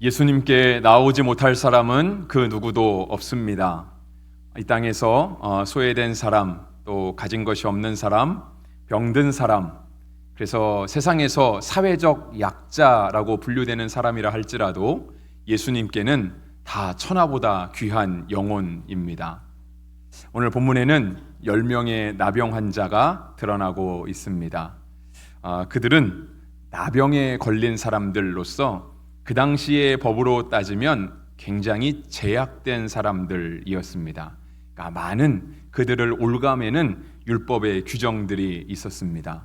예수님께 나오지 못할 사람은 그 누구도 없습니다. 이 땅에서 소외된 사람, 또 가진 것이 없는 사람, 병든 사람, 그래서 세상에서 사회적 약자라고 분류되는 사람이라 할지라도 예수님께는 다 천하보다 귀한 영혼입니다. 오늘 본문에는 10명의 나병 환자가 드러나고 있습니다. 그들은 나병에 걸린 사람들로서 그 당시의 법으로 따지면 굉장히 제약된 사람들이었습니다. 그러니까 많은 그들을 올가매는 율법의 규정들이 있었습니다.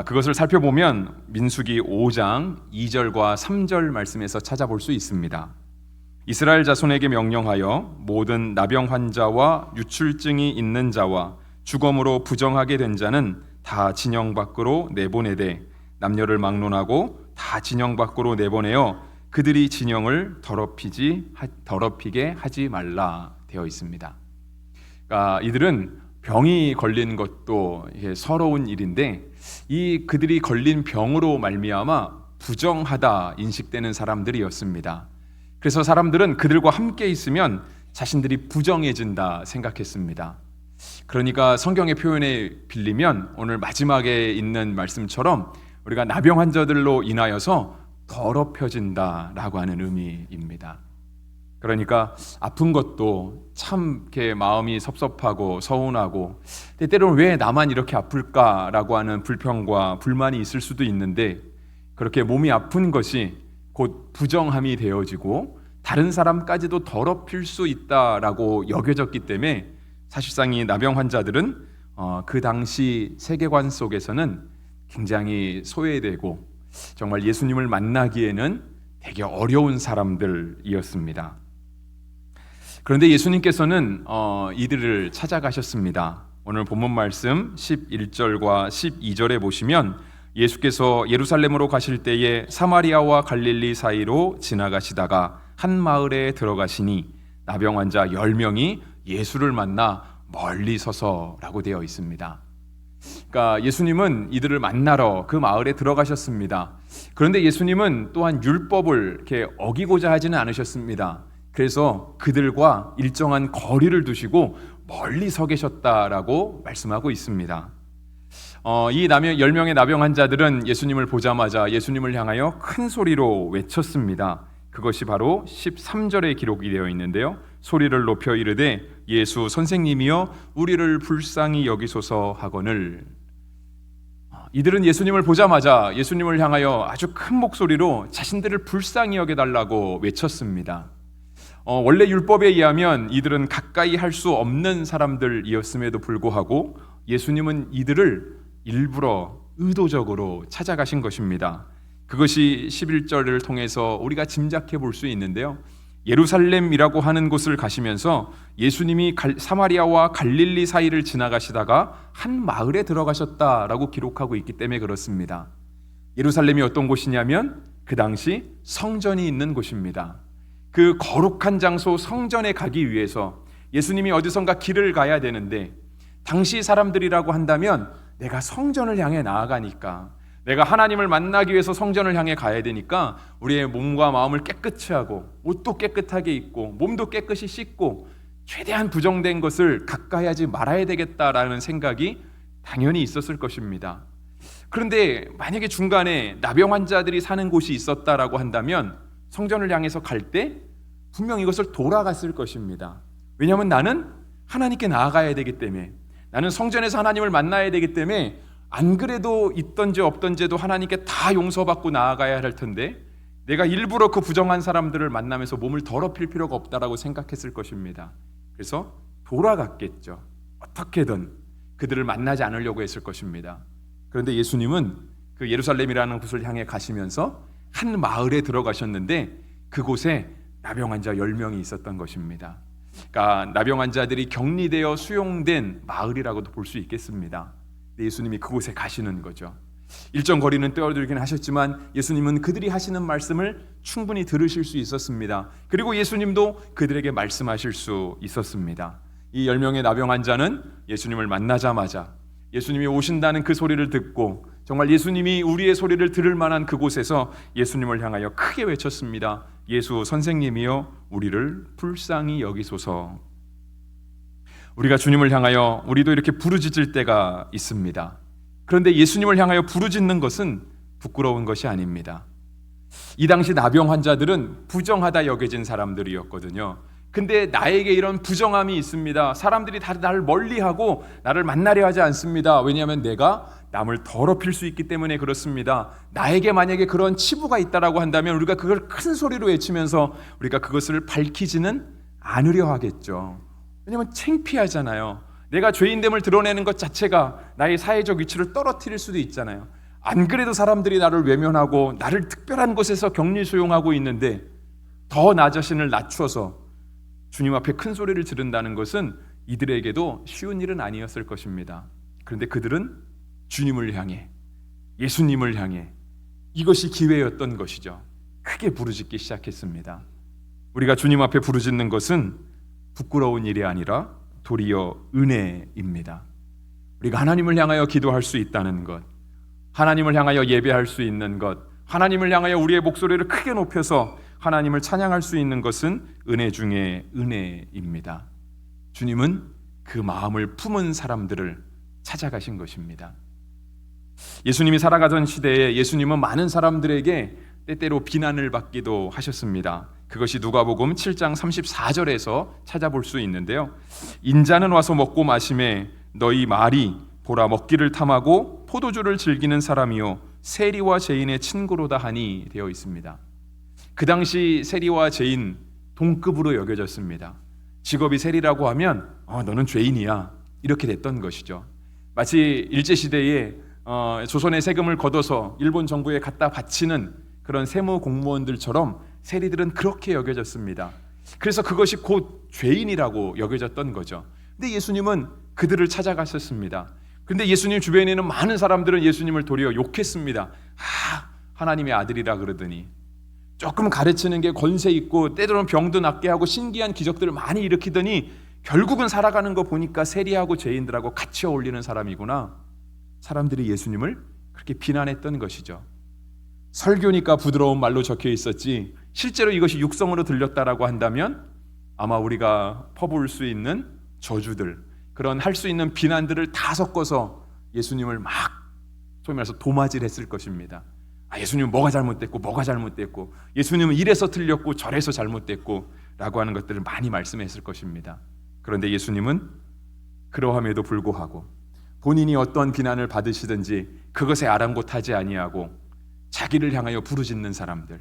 그것을 살펴보면 민수기 5장 2절과 3절 말씀에서 찾아볼 수 있습니다. 이스라엘 자손에게 명령하여 모든 나병 환자와 유출증이 있는 자와 주검으로 부정하게 된 자는 다 진영 밖으로 내보내되 남녀를 막론하고 다 진영 밖으로 내보내어 그들이 진영을 더럽히게 하지 말라 되어 있습니다. 그러니까 이들은 병이 걸린 것도 서러운 일인데 그들이 걸린 병으로 말미암아 부정하다 인식되는 사람들이었습니다. 그래서 사람들은 그들과 함께 있으면 자신들이 부정해진다 생각했습니다. 그러니까 성경의 표현에 빌리면 오늘 마지막에 있는 말씀처럼 우리가 나병 환자들로 인하여서 더럽혀진다라고 하는 의미입니다. 그러니까 아픈 것도 참 이렇게 마음이 섭섭하고 서운하고 때때로는 왜 나만 이렇게 아플까라고 하는 불평과 불만이 있을 수도 있는데 그렇게 몸이 아픈 것이 곧 부정함이 되어지고 다른 사람까지도 더럽힐 수 있다라고 여겨졌기 때문에 사실상 이 나병 환자들은 그 당시 세계관 속에서는 굉장히 소외되고 정말 예수님을 만나기에는 되게 어려운 사람들이었습니다. 그런데 예수님께서는 이들을 찾아가셨습니다. 오늘 본문 말씀 11절과 12절에 보시면 예수께서 예루살렘으로 가실 때에 사마리아와 갈릴리 사이로 지나가시다가 한 마을에 들어가시니 나병 환자 10명이 예수를 만나 멀리 서서라고 되어 있습니다. 그러니까 예수님은 이들을 만나러 그 마을에 들어가셨습니다. 그런데 예수님은 또한 율법을 이렇게 어기고자 하지는 않으셨습니다. 그래서 그들과 일정한 거리를 두시고 멀리 서 계셨다라고 말씀하고 있습니다. 이 10명의 나병 환자들은 예수님을 보자마자 예수님을 향하여 큰 소리로 외쳤습니다. 그것이 바로 13절에 기록이 되어 있는데요. 소리를 높여 이르되 예수 선생님이여 우리를 불쌍히 여기소서 하거늘. 이들은 예수님을 보자마자 예수님을 향하여 아주 큰 목소리로 자신들을 불쌍히 여겨달라고 외쳤습니다. 원래 율법에 의하면 이들은 가까이 할 수 없는 사람들이었음에도 불구하고 예수님은 이들을 일부러 의도적으로 찾아가신 것입니다. 그것이 11절을 통해서 우리가 짐작해 볼 수 있는데요. 예루살렘이라고 하는 곳을 가시면서 예수님이 사마리아와 갈릴리 사이를 지나가시다가 한 마을에 들어가셨다라고 기록하고 있기 때문에 그렇습니다. 예루살렘이 어떤 곳이냐면 그 당시 성전이 있는 곳입니다. 그 거룩한 장소 성전에 가기 위해서 예수님이 어디선가 길을 가야 되는데 당시 사람들이라고 한다면 내가 성전을 향해 나아가니까 내가 하나님을 만나기 위해서 성전을 향해 가야 되니까 우리의 몸과 마음을 깨끗이 하고 옷도 깨끗하게 입고 몸도 깨끗이 씻고 최대한 부정된 것을 가까이 하지 말아야 되겠다라는 생각이 당연히 있었을 것입니다. 그런데 만약에 중간에 나병 환자들이 사는 곳이 있었다라고 한다면 성전을 향해서 갈 때 분명히 이것을 돌아갔을 것입니다. 왜냐하면 나는 하나님께 나아가야 되기 때문에, 나는 성전에서 하나님을 만나야 되기 때문에 안 그래도 있던지 없던지도 하나님께 다 용서받고 나아가야 할 텐데 내가 일부러 그 부정한 사람들을 만나면서 몸을 더럽힐 필요가 없다라고 생각했을 것입니다. 그래서 돌아갔겠죠. 어떻게든 그들을 만나지 않으려고 했을 것입니다. 그런데 예수님은 그 예루살렘이라는 곳을 향해 가시면서 한 마을에 들어가셨는데 그곳에 나병 환자 10명이 있었던 것입니다. 그러니까 나병 환자들이 격리되어 수용된 마을이라고도 볼 수 있겠습니다. 예수님이 그곳에 가시는 거죠. 일정 거리는 뛰어들긴 하셨지만 예수님은 그들이 하시는 말씀을 충분히 들으실 수 있었습니다. 그리고 예수님도 그들에게 말씀하실 수 있었습니다. 이 10명의 나병 환자는 예수님을 만나자마자 예수님이 오신다는 그 소리를 듣고 정말 예수님이 우리의 소리를 들을 만한 그곳에서 예수님을 향하여 크게 외쳤습니다. 예수 선생님이여 우리를 불쌍히 여기소서. 우리가 주님을 향하여 우리도 이렇게 부르짖을 때가 있습니다. 그런데 예수님을 향하여 부르짖는 것은 부끄러운 것이 아닙니다. 이 당시 나병 환자들은 부정하다 여겨진 사람들이었거든요. 근데 나에게 이런 부정함이 있습니다. 사람들이 다 나를 멀리하고 나를 만나려 하지 않습니다. 왜냐하면 내가 남을 더럽힐 수 있기 때문에 그렇습니다. 나에게 만약에 그런 치부가 있다라고 한다면 우리가 그걸 큰 소리로 외치면서 우리가 그것을 밝히지는 않으려 하겠죠. 왜냐하면 창피하잖아요. 내가 죄인됨을 드러내는 것 자체가 나의 사회적 위치를 떨어뜨릴 수도 있잖아요. 안 그래도 사람들이 나를 외면하고 나를 특별한 곳에서 격리 수용하고 있는데 더 나 자신을 낮춰서 주님 앞에 큰 소리를 지른다는 것은 이들에게도 쉬운 일은 아니었을 것입니다. 그런데 그들은 주님을 향해, 예수님을 향해 이것이 기회였던 것이죠. 크게 부르짖기 시작했습니다. 우리가 주님 앞에 부르짖는 것은 부끄러운 일이 아니라 도리어 은혜입니다. 우리가 하나님을 향하여 기도할 수 있다는 것, 하나님을 향하여 예배할 수 있는 것, 하나님을 향하여 우리의 목소리를 크게 높여서 하나님을 찬양할 수 있는 것은 은혜 중에 은혜입니다. 주님은 그 마음을 품은 사람들을 찾아가신 것입니다. 예수님이 살아가던 시대에 예수님은 많은 사람들에게 때때로 비난을 받기도 하셨습니다. 그것이 누가복음 7장 34절에서 찾아볼 수 있는데요. 인자는 와서 먹고 마시매 너희 말이 보라 먹기를 탐하고 포도주를 즐기는 사람이요 세리와 죄인의 친구로다 하니 되어 있습니다. 그 당시 세리와 죄인 동급으로 여겨졌습니다. 직업이 세리라고 하면 너는 죄인이야 이렇게 됐던 것이죠. 마치 일제시대에 조선의 세금을 걷어서 일본 정부에 갖다 바치는 그런 세무 공무원들처럼 세리들은 그렇게 여겨졌습니다. 그래서 그것이 곧 죄인이라고 여겨졌던 거죠. 근데 예수님은 그들을 찾아가셨습니다. 근데 예수님 주변에 있는 많은 사람들은 예수님을 도리어 욕했습니다. 하나님의 아들이라 그러더니 조금 가르치는 게 권세 있고 때로는 병도 낫게 하고 신기한 기적들을 많이 일으키더니 결국은 살아가는 거 보니까 세리하고 죄인들하고 같이 어울리는 사람이구나. 사람들이 예수님을 그렇게 비난했던 것이죠. 설교니까 부드러운 말로 적혀 있었지 실제로 이것이 육성으로 들렸다라고 한다면 아마 우리가 퍼부을 수 있는 저주들, 그런 할 수 있는 비난들을 다 섞어서 예수님을 막 소위 말해서 도마질했을 것입니다. 예수님은 뭐가 잘못됐고 예수님은 이래서 틀렸고 저래서 잘못됐고 라고 하는 것들을 많이 말씀했을 것입니다. 그런데 예수님은 그러함에도 불구하고 본인이 어떤 비난을 받으시든지 그것에 아랑곳하지 아니하고 자기를 향하여 부르짖는 사람들,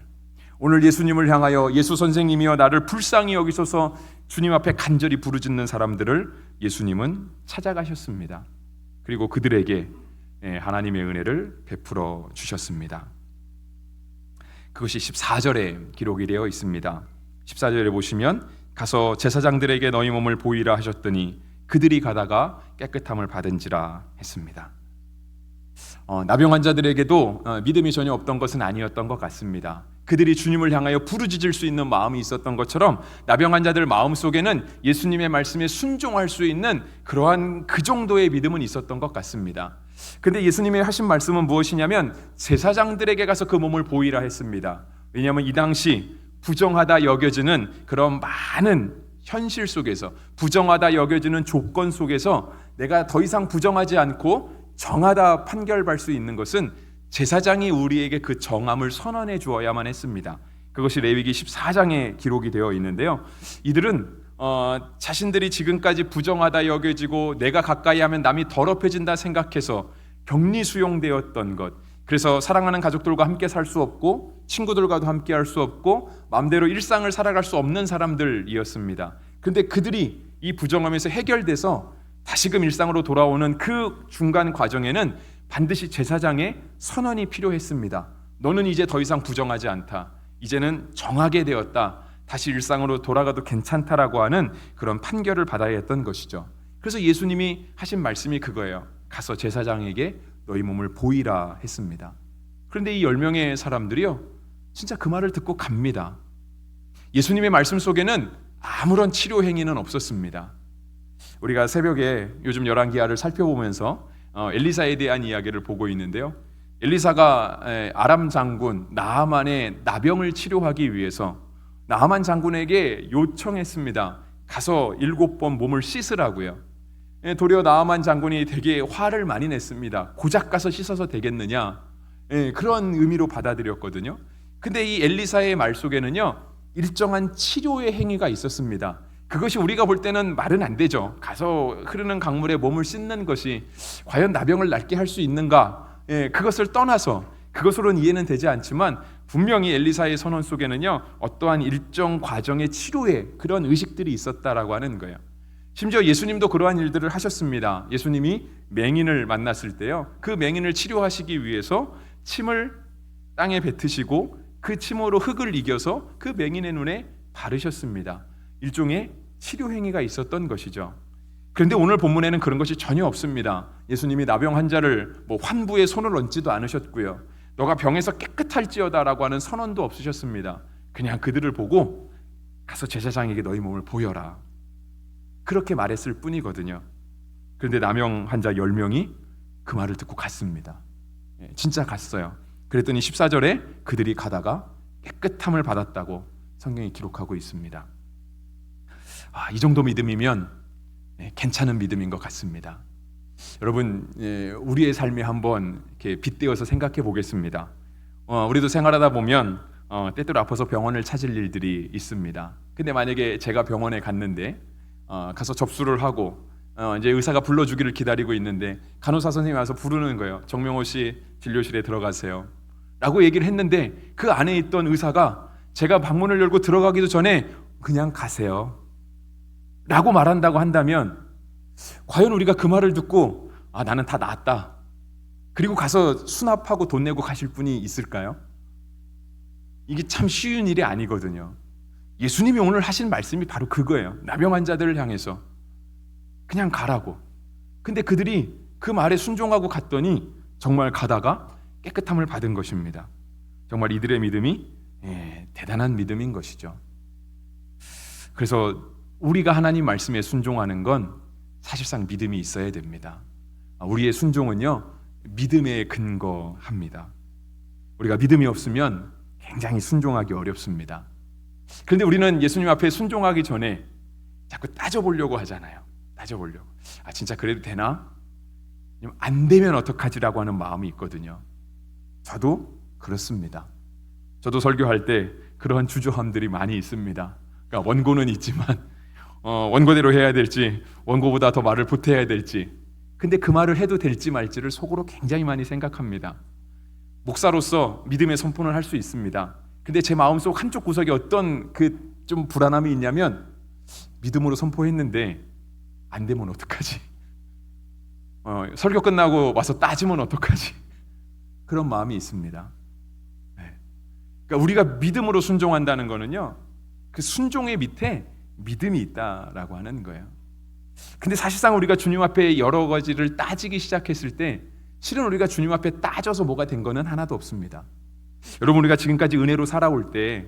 오늘 예수님을 향하여 예수 선생님이여 나를 불쌍히 여기소서 주님 앞에 간절히 부르짖는 사람들을 예수님은 찾아가셨습니다. 그리고 그들에게 하나님의 은혜를 베풀어 주셨습니다. 그것이 14절에 기록이 되어 있습니다. 14절에 보시면 가서 제사장들에게 너희 몸을 보이라 하셨더니 그들이 가다가 깨끗함을 받은지라 했습니다. 나병 환자들에게도 믿음이 전혀 없던 것은 아니었던 것 같습니다. 그들이 주님을 향하여 부르짖을 수 있는 마음이 있었던 것처럼 나병 환자들 마음속에는 예수님의 말씀에 순종할 수 있는 그러한 그 정도의 믿음은 있었던 것 같습니다. 근데 예수님이 하신 말씀은 무엇이냐면 제사장들에게 가서 그 몸을 보이라 했습니다. 왜냐하면 이 당시 부정하다 여겨지는 그런 많은 현실 속에서, 부정하다 여겨지는 조건 속에서 내가 더 이상 부정하지 않고 정하다 판결할 수 있는 것은 제사장이 우리에게 그 정함을 선언해 주어야만 했습니다. 그것이 레위기 14장에 기록이 되어 있는데요. 이들은 자신들이 지금까지 부정하다 여겨지고 내가 가까이 하면 남이 더럽혀진다 생각해서 격리 수용되었던 것, 그래서 사랑하는 가족들과 함께 살 수 없고 친구들과도 함께 할 수 없고 마음대로 일상을 살아갈 수 없는 사람들이었습니다. 근데 그들이 이 부정함에서 해결돼서 다시금 일상으로 돌아오는 그 중간 과정에는 반드시 제사장의 선언이 필요했습니다. 너는 이제 더 이상 부정하지 않다. 이제는 정하게 되었다. 다시 일상으로 돌아가도 괜찮다라고 하는 그런 판결을 받아야 했던 것이죠. 그래서 예수님이 하신 말씀이 그거예요. 가서 제사장에게 너희 몸을 보이라 했습니다. 그런데 이 10명의 사람들이요, 진짜 그 말을 듣고 갑니다. 예수님의 말씀 속에는 아무런 치료 행위는 없었습니다. 우리가 새벽에 요즘 열왕기하를 살펴보면서 엘리사에 대한 이야기를 보고 있는데요. 엘리사가 아람 장군 나아만의 나병을 치료하기 위해서 나아만 장군에게 요청했습니다. 가서 7번 몸을 씻으라고요. 도리어 나아만 장군이 되게 화를 많이 냈습니다. 고작 가서 씻어서 되겠느냐, 그런 의미로 받아들였거든요. 근데 이 엘리사의 말 속에는요, 일정한 치료의 행위가 있었습니다. 그것이 우리가 볼 때는 말은 안 되죠. 가서 흐르는 강물에 몸을 씻는 것이 과연 나병을 낫게 할 수 있는가, 그것을 떠나서 그것으로는 이해는 되지 않지만 분명히 엘리사의 선언 속에는요, 어떠한 일정 과정의 치료의 그런 의식들이 있었다라고 하는 거예요. 심지어 예수님도 그러한 일들을 하셨습니다. 예수님이 맹인을 만났을 때요, 그 맹인을 치료하시기 위해서 침을 땅에 뱉으시고 그 침으로 흙을 이겨서 그 맹인의 눈에 바르셨습니다. 일종의 치료 행위가 있었던 것이죠. 그런데 오늘 본문에는 그런 것이 전혀 없습니다. 예수님이 나병 환자를 환부에 손을 얹지도 않으셨고요, 너가 병에서 깨끗할지어다라고 하는 선언도 없으셨습니다. 그냥 그들을 보고 가서 제사장에게 너희 몸을 보여라, 그렇게 말했을 뿐이거든요. 그런데 나병 환자 10명이 그 말을 듣고 갔습니다. 진짜 갔어요. 그랬더니 14절에 그들이 가다가 깨끗함을 받았다고 성경이 기록하고 있습니다. 이 정도 믿음이면 괜찮은 믿음인 것 같습니다. 여러분, 우리의 삶에 한번 이렇게 빗대어서 생각해 보겠습니다. 우리도 생활하다 보면 때때로 아파서 병원을 찾을 일들이 있습니다. 근데 만약에 제가 병원에 갔는데 가서 접수를 하고 이제 의사가 불러주기를 기다리고 있는데 간호사 선생님이 와서 부르는 거예요. 정명호 씨 진료실에 들어가세요 라고 얘기를 했는데 그 안에 있던 의사가 제가 방문을 열고 들어가기도 전에 그냥 가세요 라고 말한다고 한다면 과연 우리가 그 말을 듣고 나는 다 나았다, 그리고 가서 수납하고 돈 내고 가실 분이 있을까요? 이게 참 쉬운 일이 아니거든요. 예수님이 오늘 하신 말씀이 바로 그거예요. 나병 환자들을 향해서 그냥 가라고. 근데 그들이 그 말에 순종하고 갔더니 정말 가다가 깨끗함을 받은 것입니다. 정말 이들의 믿음이 대단한 믿음인 것이죠. 그래서 우리가 하나님 말씀에 순종하는 건 사실상 믿음이 있어야 됩니다. 우리의 순종은요, 믿음에 근거합니다. 우리가 믿음이 없으면 굉장히 순종하기 어렵습니다. 그런데 우리는 예수님 앞에 순종하기 전에 자꾸 따져보려고 하잖아요. 따져보려고. 진짜 그래도 되나? 안 되면 어떡하지라고 하는 마음이 있거든요. 저도 그렇습니다. 저도 설교할 때 그러한 주저함들이 많이 있습니다. 그러니까 원고는 있지만 원고대로 해야 될지, 원고보다 더 말을 보태야 될지, 근데 그 말을 해도 될지 말지를 속으로 굉장히 많이 생각합니다. 목사로서 믿음의 선포를 할 수 있습니다. 근데 제 마음속 한쪽 구석에 어떤 그 좀 불안함이 있냐면, 믿음으로 선포했는데 안 되면 어떡하지? 설교 끝나고 와서 따지면 어떡하지? 그런 마음이 있습니다. 그러니까 우리가 믿음으로 순종한다는 거는요, 그 순종의 밑에 믿음이 있다라고 하는 거예요. 근데 사실상 우리가 주님 앞에 여러 가지를 따지기 시작했을 때 실은 우리가 주님 앞에 따져서 뭐가 된 거는 하나도 없습니다. 여러분, 우리가 지금까지 은혜로 살아올 때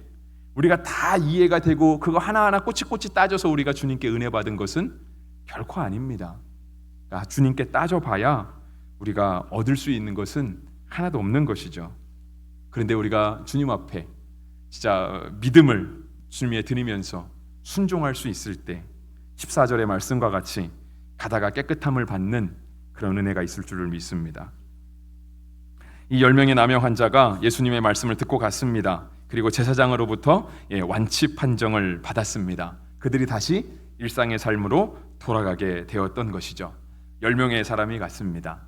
우리가 다 이해가 되고 그거 하나하나 꼬치꼬치 따져서 우리가 주님께 은혜 받은 것은 결코 아닙니다. 그러니까 주님께 따져봐야 우리가 얻을 수 있는 것은 하나도 없는 것이죠. 그런데 우리가 주님 앞에 진짜 믿음을 주님에 드리면서 순종할 수 있을 때 14절의 말씀과 같이 가다가 깨끗함을 받는 그런 은혜가 있을 줄을 믿습니다. 이 10명의 나병 환자가 예수님의 말씀을 듣고 갔습니다. 그리고 제사장으로부터 완치 판정을 받았습니다. 그들이 다시 일상의 삶으로 돌아가게 되었던 것이죠. 10명의 사람이 갔습니다.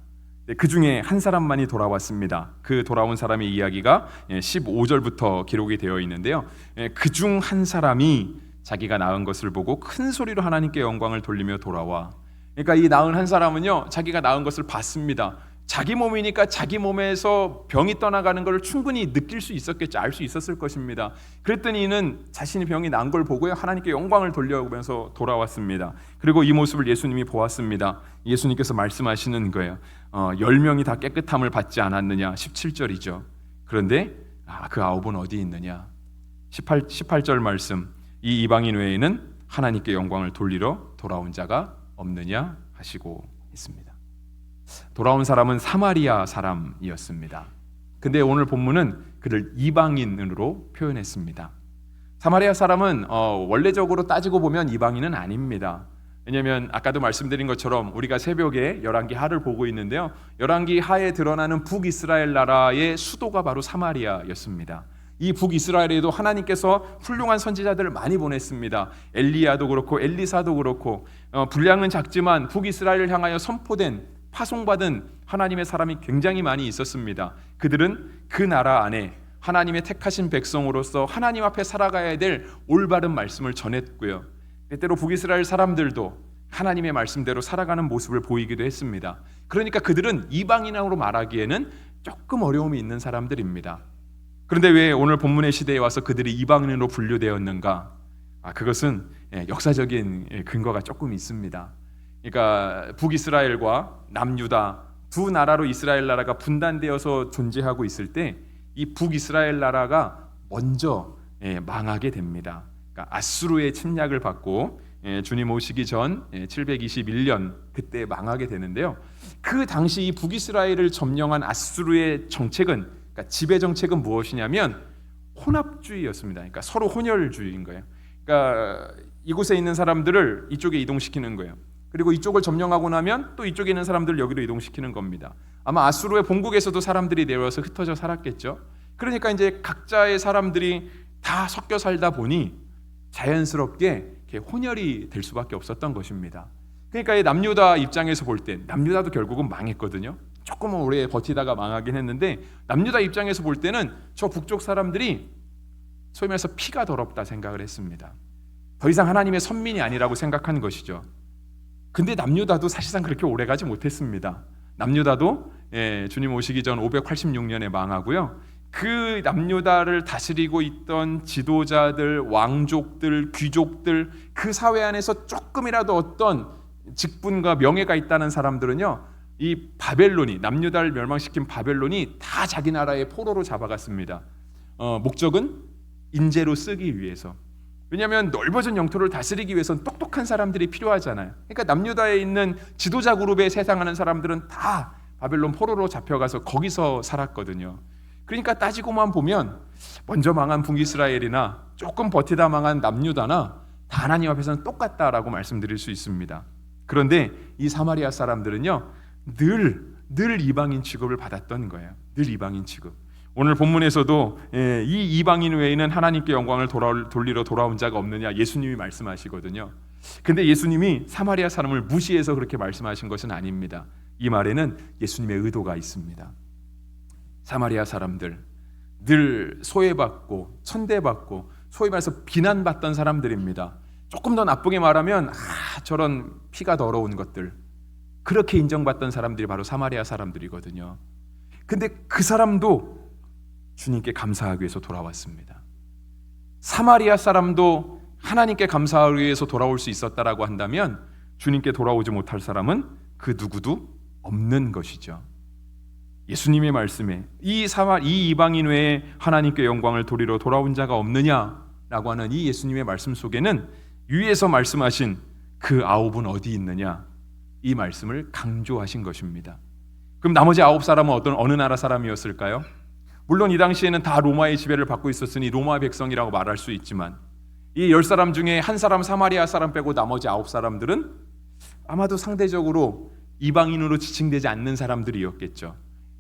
그 중에 한 사람만이 돌아왔습니다. 그 돌아온 사람의 이야기가 15절부터 기록이 되어 있는데요, 그 중 한 사람이 자기가 나은 것을 보고 큰 소리로 하나님께 영광을 돌리며 돌아와. 그러니까 이 나은 한 사람은요, 자기가 나은 것을 봤습니다. 자기 몸이니까 자기 몸에서 병이 떠나가는 것을 충분히 느낄 수 있었겠죠. 알 수 있었을 것입니다. 그랬더니 이는 자신이 병이 난 걸 보고요, 하나님께 영광을 돌려오면서 돌아왔습니다. 그리고 이 모습을 예수님이 보았습니다. 예수님께서 말씀하시는 거예요. 10명이 다 깨끗함을 받지 않았느냐? 17절이죠. 그런데 그 9은 어디 있느냐? 18절 말씀, 이 이방인 외에는 하나님께 영광을 돌리러 돌아온 자가 없느냐 하시고 있습니다. 돌아온 사람은 사마리아 사람이었습니다. 근데 오늘 본문은 그를 이방인으로 표현했습니다. 사마리아 사람은 원래적으로 따지고 보면 이방인은 아닙니다. 왜냐하면 아까도 말씀드린 것처럼 우리가 새벽에 열왕기 하를 보고 있는데요, 열왕기 하에 드러나는 북이스라엘 나라의 수도가 바로 사마리아였습니다. 이 북이스라엘에도 하나님께서 훌륭한 선지자들을 많이 보냈습니다. 엘리야도 그렇고 엘리사도 그렇고 분량은 작지만 북이스라엘을 향하여 선포된, 파송받은 하나님의 사람이 굉장히 많이 있었습니다. 그들은 그 나라 안에 하나님의 택하신 백성으로서 하나님 앞에 살아가야 될 올바른 말씀을 전했고요, 때때로 북이스라엘 사람들도 하나님의 말씀대로 살아가는 모습을 보이기도 했습니다. 그러니까 그들은 이방인으로 말하기에는 조금 어려움이 있는 사람들입니다. 그런데 왜 오늘 본문의 시대에 와서 그들이 이방인으로 분류되었는가? 그것은 역사적인 근거가 조금 있습니다. 그러니까 북이스라엘과 남유다 두 나라로 이스라엘 나라가 분단되어서 존재하고 있을 때 이 북이스라엘 나라가 먼저 망하게 됩니다. 그러니까 아수르의 침략을 받고 주님 오시기 전 721년 그때 망하게 되는데요. 그 당시 이 북이스라엘을 점령한 아수르의 정책은, 그러니까 지배 정책은 무엇이냐면 혼합주의였습니다. 그러니까 서로 혼혈주의인 거예요. 그러니까 이곳에 있는 사람들을 이쪽에 이동시키는 거예요. 그리고 이쪽을 점령하고 나면 또 이쪽에 있는 사람들을 여기로 이동시키는 겁니다. 아마 아수르의 본국에서도 사람들이 내려와서 흩어져 살았겠죠. 그러니까 이제 각자의 사람들이 다 섞여 살다 보니 자연스럽게 이렇게 혼혈이 될 수밖에 없었던 것입니다. 그러니까 이 남유다 입장에서 볼 때, 남유다도 결국은 망했거든요. 조금은 오래 버티다가 망하긴 했는데, 남유다 입장에서 볼 때는 저 북쪽 사람들이 소위 말해서 피가 더럽다 생각을 했습니다. 더 이상 하나님의 선민이 아니라고 생각한 것이죠. 근데 남유다도 사실상 그렇게 오래 가지 못했습니다. 남유다도 주님 오시기 전 586년에 망하고요. 그 남유다를 다스리고 있던 지도자들, 왕족들, 귀족들, 그 사회 안에서 조금이라도 어떤 직분과 명예가 있다는 사람들은요, 이 바벨론이, 남유다를 멸망시킨 바벨론이 다 자기 나라의 포로로 잡아갔습니다. 목적은 인재로 쓰기 위해서. 왜냐하면 넓어진 영토를 다스리기 위해서는 똑똑한 사람들이 필요하잖아요. 그러니까 남유다에 있는 지도자 그룹에 세상하는 사람들은 다 바벨론 포로로 잡혀가서 거기서 살았거든요. 그러니까 따지고만 보면 먼저 망한 북이스라엘이나 조금 버티다 망한 남유다나 다 하나님 앞에서는 똑같다라고 말씀드릴 수 있습니다. 그런데 이 사마리아 사람들은요, 늘 이방인 취급을 받았던 거예요. 늘 이방인 취급. 오늘 본문에서도 이 이방인 외에는 하나님께 영광을 돌리러 돌아온 자가 없느냐 예수님이 말씀하시거든요. 근데 예수님이 사마리아 사람을 무시해서 그렇게 말씀하신 것은 아닙니다. 이 말에는 예수님의 의도가 있습니다. 사마리아 사람들, 늘 소외받고 천대받고 소위 말해서 비난받던 사람들입니다. 조금 더 나쁘게 말하면 저런 피가 더러운 것들, 그렇게 인정받던 사람들이 바로 사마리아 사람들이거든요. 근데 그 사람도 주님께 감사하기 위해서 돌아왔습니다. 사마리아 사람도 하나님께 감사하기 위해서 돌아올 수 있었다라고 한다면 주님께 돌아오지 못할 사람은 그 누구도 없는 것이죠. 예수님의 말씀에 이 이방인 외에 하나님께 영광을 돌리러 돌아온 자가 없느냐라고 하는 이 예수님의 말씀 속에는 위에서 말씀하신 그 9은 어디 있느냐, 이 말씀을 강조하신 것입니다. 그럼 나머지 9사람은 어느 나라 사람이었을까요? 물론 이 당시에는 다 로마의 지배를 받고 있었으니 로마 백성이라고 말할 수 있지만, 이 10사람 중에 한 사람 사마리아 사람 빼고 나머지 9사람들은 아마도 상대적으로 이방인으로 지칭되지 않는 사람들이었겠죠.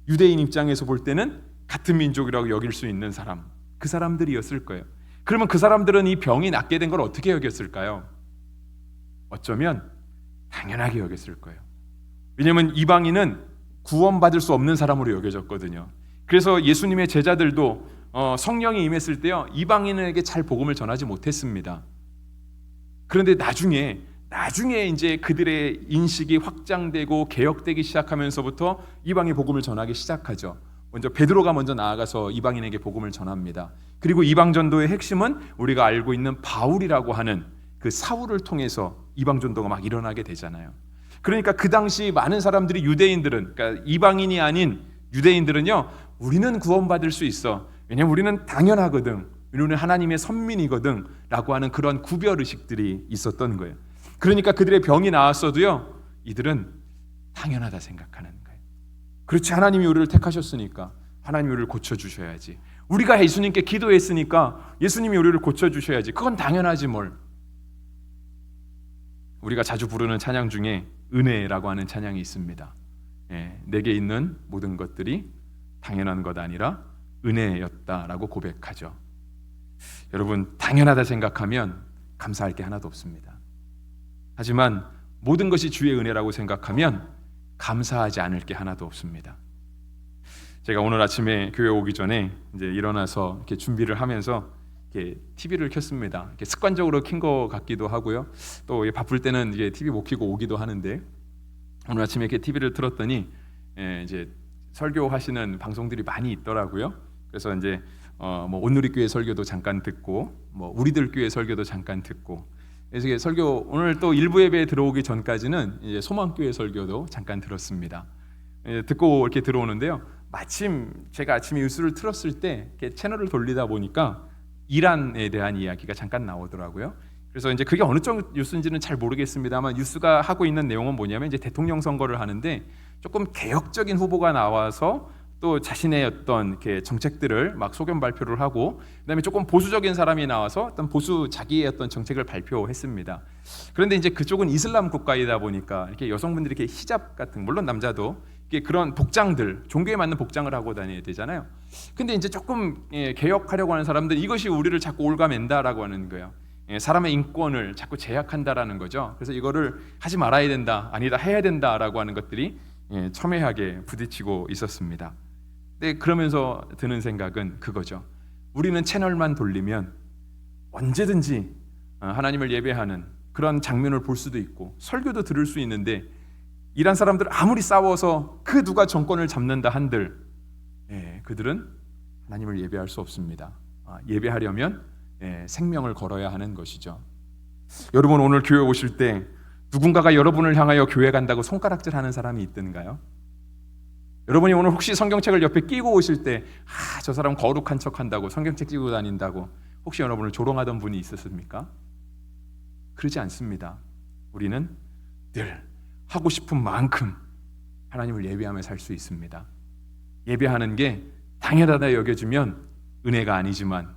유대인 입장에서 볼 때는 같은 민족이라고 여길 수 있는 사람, 그 사람들이었을 거예요. 그러면 그 사람들은 이 병이 낫게 된 걸 어떻게 여겼을까요? 어쩌면 당연하게 여겼을 거예요. 왜냐하면 이방인은 구원받을 수 없는 사람으로 여겨졌거든요. 그래서 예수님의 제자들도 성령이 임했을 때요, 이방인에게 잘 복음을 전하지 못했습니다. 그런데 나중에 이제 그들의 인식이 확장되고 개혁되기 시작하면서부터 이방인 복음을 전하기 시작하죠. 먼저 베드로가 먼저 나아가서 이방인에게 복음을 전합니다. 그리고 이방 전도의 핵심은 우리가 알고 있는 바울이라고 하는 그 사울을 통해서 이방 전도가 막 일어나게 되잖아요. 그러니까 그 당시 많은 사람들이 유대인들은, 그러니까 이방인이 아닌 유대인들은요, 우리는 구원받을 수 있어, 왜냐면 우리는 당연하거든, 우리는 하나님의 선민이거든 라고 하는 그런 구별의식들이 있었던 거예요. 그러니까 그들의 병이 나았어도요, 이들은 당연하다 생각하는, 그렇지, 하나님이 우리를 택하셨으니까 하나님이 우리를 고쳐주셔야지. 우리가 예수님께 기도했으니까 예수님이 우리를 고쳐주셔야지. 그건 당연하지 뭘. 우리가 자주 부르는 찬양 중에 은혜라고 하는 찬양이 있습니다. 내게 있는 모든 것들이 당연한 것 아니라 은혜였다라고 고백하죠. 여러분, 당연하다 생각하면 감사할 게 하나도 없습니다. 하지만 모든 것이 주의 은혜라고 생각하면 감사하지 않을 게 하나도 없습니다. 제가 오늘 아침에 교회 오기 전에 이제 일어나서 이렇게 준비를 하면서 이렇게 TV를 켰습니다. 이렇게 습관적으로 킨 것 같기도 하고요. 또 바쁠 때는 이게 TV 못 켜고 오기도 하는데, 오늘 아침에 이렇게 TV를 틀었더니 이제 설교하시는 방송들이 많이 있더라고요. 그래서 이제 뭐 온누리교회 설교도 잠깐 듣고, 뭐 우리들 교회 설교도 잠깐 듣고, 그래서 이게 설교 오늘 또 일부 예배에 들어오기 전까지는 이제 소망교회 설교도 잠깐 들었습니다. 듣고 이렇게 들어오는데요. 마침 제가 아침에 뉴스를 틀었을 때 이렇게 채널을 돌리다 보니까 이란에 대한 이야기가 잠깐 나오더라고요. 그래서 이제 그게 어느 쪽 뉴스인지는 잘 모르겠습니다만, 뉴스가 하고 있는 내용은 뭐냐면 이제 대통령 선거를 하는데 조금 개혁적인 후보가 나와서 또 자신의 어떤 이렇게 정책들을 막 소견 발표를 하고, 그다음에 조금 보수적인 사람이 나와서 어떤 보수 자기의 어떤 정책을 발표했습니다. 그런데 이제 그쪽은 이슬람 국가이다 보니까 이렇게 여성분들이 이렇게 히잡 같은, 물론 남자도 이렇게 그런 복장들, 종교에 맞는 복장을 하고 다녀야 되잖아요. 근데 이제 조금 개혁하려고 하는 사람들, 이것이 우리를 자꾸 올가맨다라고 하는 거예요. 사람의 인권을 자꾸 제약한다라는 거죠. 그래서 이거를 하지 말아야 된다, 아니다 해야 된다라고 하는 것들이 첨예하게 부딪히고 있었습니다. 근데 그러면서 드는 생각은 그거죠. 우리는 채널만 돌리면 언제든지 하나님을 예배하는 그런 장면을 볼 수도 있고 설교도 들을 수 있는데, 이란 사람들 아무리 싸워서 그 누가 정권을 잡는다 한들 그들은 하나님을 예배할 수 없습니다. 예배하려면 생명을 걸어야 하는 것이죠. 여러분, 오늘 교회 오실 때 누군가가 여러분을 향하여 교회 간다고 손가락질하는 사람이 있던가요? 여러분이 오늘 혹시 성경책을 옆에 끼고 오실 때 저 사람 거룩한 척한다고 성경책 끼고 다닌다고 혹시 여러분을 조롱하던 분이 있었습니까? 그러지 않습니다. 우리는 늘 하고 싶은 만큼 하나님을 예배하며 살 수 있습니다. 예배하는 게 당연하다 여겨지면 은혜가 아니지만,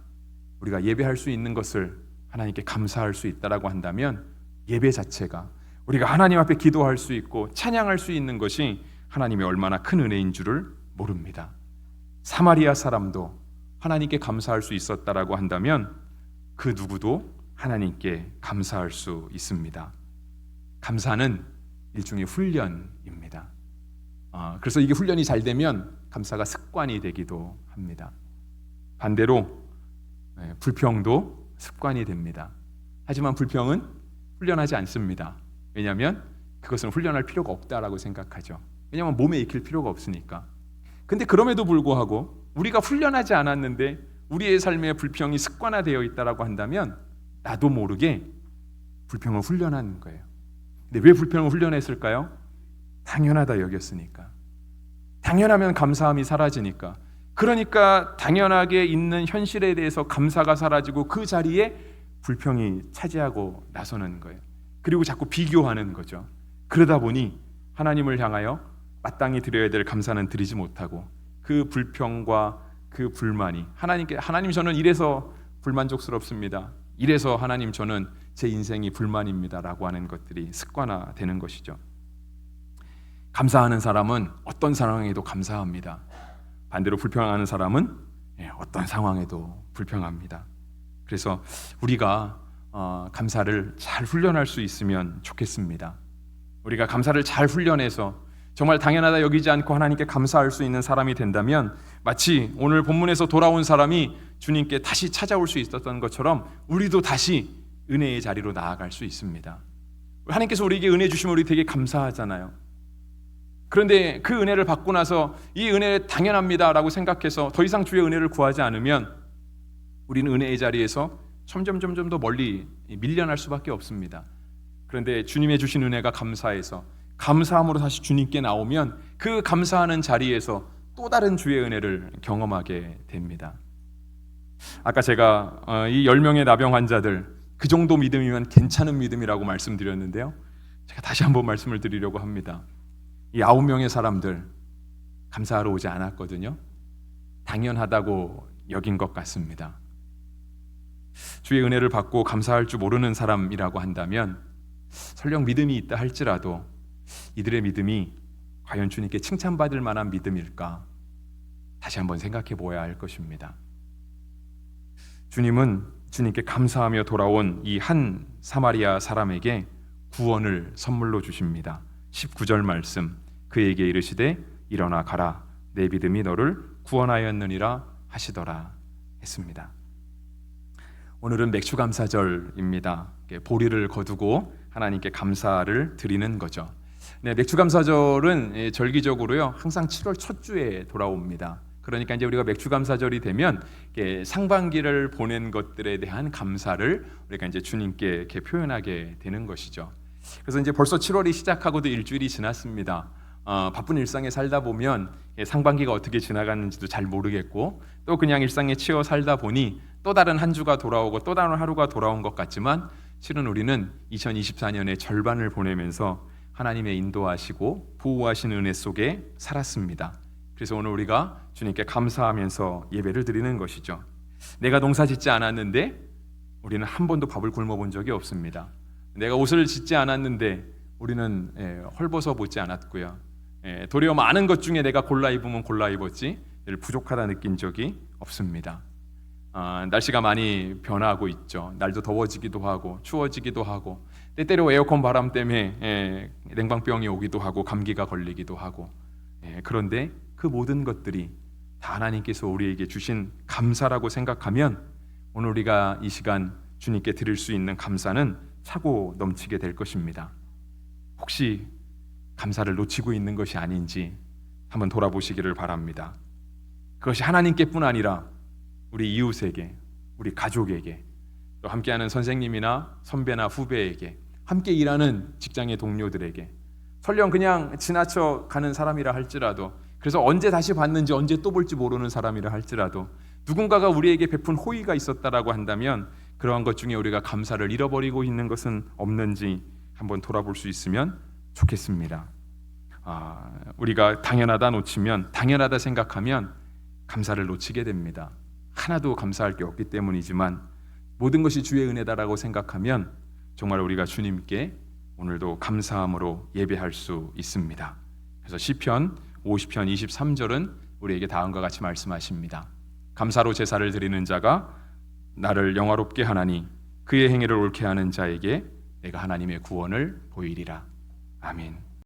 우리가 예배할 수 있는 것을 하나님께 감사할 수 있다라고 한다면 예배 자체가, 우리가 하나님 앞에 기도할 수 있고 찬양할 수 있는 것이 하나님이 얼마나 큰 은혜인 줄을 모릅니다. 사마리아 사람도 하나님께 감사할 수 있었다라고 한다면 그 누구도 하나님께 감사할 수 있습니다. 감사는 일종의 훈련입니다. 그래서 이게 훈련이 잘 되면 감사가 습관이 되기도 합니다. 반대로 불평도 습관이 됩니다. 하지만 불평은 훈련하지 않습니다. 왜냐하면 그것은 훈련할 필요가 없다라고 생각하죠. 왜냐하면 몸에 익힐 필요가 없으니까. 근데 그럼에도 불구하고 우리가 훈련하지 않았는데 우리의 삶에 불평이 습관화되어 있다라고 한다면 나도 모르게 불평을 훈련하는 거예요. 근데 왜 불평을 훈련했을까요? 당연하다 여겼으니까. 당연하면 감사함이 사라지니까. 그러니까 당연하게 있는 현실에 대해서 감사가 사라지고 그 자리에 불평이 차지하고 나서는 거예요. 그리고 자꾸 비교하는 거죠. 그러다 보니 하나님을 향하여 마땅히 드려야 될 감사는 드리지 못하고 그 불평과 그 불만이 하나님 저는 이래서 불만족스럽습니다. 이래서 하나님 저는 제 인생이 불만입니다라고 하는 것들이 습관화되는 것이죠. 감사하는 사람은 어떤 상황에도 감사합니다. 반대로 불평하는 사람은 어떤 상황에도 불평합니다. 그래서 우리가 감사를 잘 훈련할 수 있으면 좋겠습니다. 우리가 감사를 잘 훈련해서 정말 당연하다 여기지 않고 하나님께 감사할 수 있는 사람이 된다면 마치 오늘 본문에서 돌아온 사람이 주님께 다시 찾아올 수 있었던 것처럼 우리도 다시 은혜의 자리로 나아갈 수 있습니다. 하나님께서 우리에게 은혜 주시면 우리 되게 감사하잖아요. 그런데 그 은혜를 받고 나서 이 은혜 당연합니다라고 생각해서 더 이상 주의 은혜를 구하지 않으면 우리는 은혜의 자리에서 점점 더 멀리 밀려날 수밖에 없습니다. 그런데 주님의 주신 은혜가 감사해서 감사함으로 다시 주님께 나오면 그 감사하는 자리에서 또 다른 주의 은혜를 경험하게 됩니다. 아까 제가 이 10명의 나병 환자들 그 정도 믿음이면 괜찮은 믿음이라고 말씀드렸는데요. 제가 다시 한번 말씀을 드리려고 합니다. 이 9명의 사람들 감사하러 오지 않았거든요. 당연하다고 여긴 것 같습니다. 주의 은혜를 받고 감사할 줄 모르는 사람이라고 한다면 설령 믿음이 있다 할지라도 이들의 믿음이 과연 주님께 칭찬받을 만한 믿음일까? 다시 한번 생각해 보아야 할 것입니다. 주님은 주님께 감사하며 돌아온 이 한 사마리아 사람에게 구원을 선물로 주십니다. 19절 말씀, 그에게 이르시되 일어나 가라, 내 믿음이 너를 구원하였느니라 하시더라 했습니다. 오늘은 맥추감사절입니다. 보리를 거두고 하나님께 감사를 드리는 거죠. 네, 맥추감사절은 절기적으로요 항상 7월 첫 주에 돌아옵니다. 그러니까 이제 우리가 맥추감사절이 되면 상반기를 보낸 것들에 대한 감사를 우리가 이제 주님께 이렇게 표현하게 되는 것이죠. 그래서 이제 벌써 7월이 시작하고도 일주일이 지났습니다. 바쁜 일상에 살다 보면 상반기가 어떻게 지나갔는지도 잘 모르겠고 또 그냥 일상에 치여 살다 보니 또 다른 한 주가 돌아오고 또 다른 하루가 돌아온 것 같지만 실은 우리는 2024년의 절반을 보내면서 하나님의 인도하시고 보호하시는 은혜 속에 살았습니다. 그래서 오늘 우리가 주님께 감사하면서 예배를 드리는 것이죠. 내가 농사 짓지 않았는데 우리는 한 번도 밥을 굶어본 적이 없습니다. 내가 옷을 짓지 않았는데 우리는 헐벗어 보지 않았고요. 도리어 많은 것 중에 내가 골라 입으면 골라 입었지 늘 부족하다 느낀 적이 없습니다. 날씨가 많이 변화하고 있죠. 날도 더워지기도 하고 추워지기도 하고 때때로 에어컨 바람 때문에 냉방병이 오기도 하고 감기가 걸리기도 하고 그런데 그 모든 것들이 다 하나님께서 우리에게 주신 감사라고 생각하면 오늘 우리가 이 시간 주님께 드릴 수 있는 감사는 차고 넘치게 될 것입니다. 혹시 감사를 놓치고 있는 것이 아닌지 한번 돌아보시기를 바랍니다. 그것이 하나님께뿐 아니라 우리 이웃에게, 우리 가족에게, 또 함께하는 선생님이나 선배나 후배에게, 함께 일하는 직장의 동료들에게, 설령 그냥 지나쳐 가는 사람이라 할지라도, 그래서 언제 다시 봤는지 언제 또 볼지 모르는 사람이라 할지라도 누군가가 우리에게 베푼 호의가 있었다라고 한다면 그러한 것 중에 우리가 감사를 잃어버리고 있는 것은 없는지 한번 돌아볼 수 있으면 좋겠습니다. 우리가 당연하다 놓치면, 당연하다 생각하면 감사를 놓치게 됩니다. 하나도 감사할 게 없기 때문이지만 모든 것이 주의 은혜다라고 생각하면 정말 우리가 주님께 오늘도 감사함으로 예배할 수 있습니다. 그래서 시편 50편 23절은 우리에게 다음과 같이 말씀하십니다. 감사로 제사를 드리는 자가 나를 영화롭게 하나니 그의 행위를 옳게 하는 자에게 내가 하나님의 구원을 보이리라. 아멘.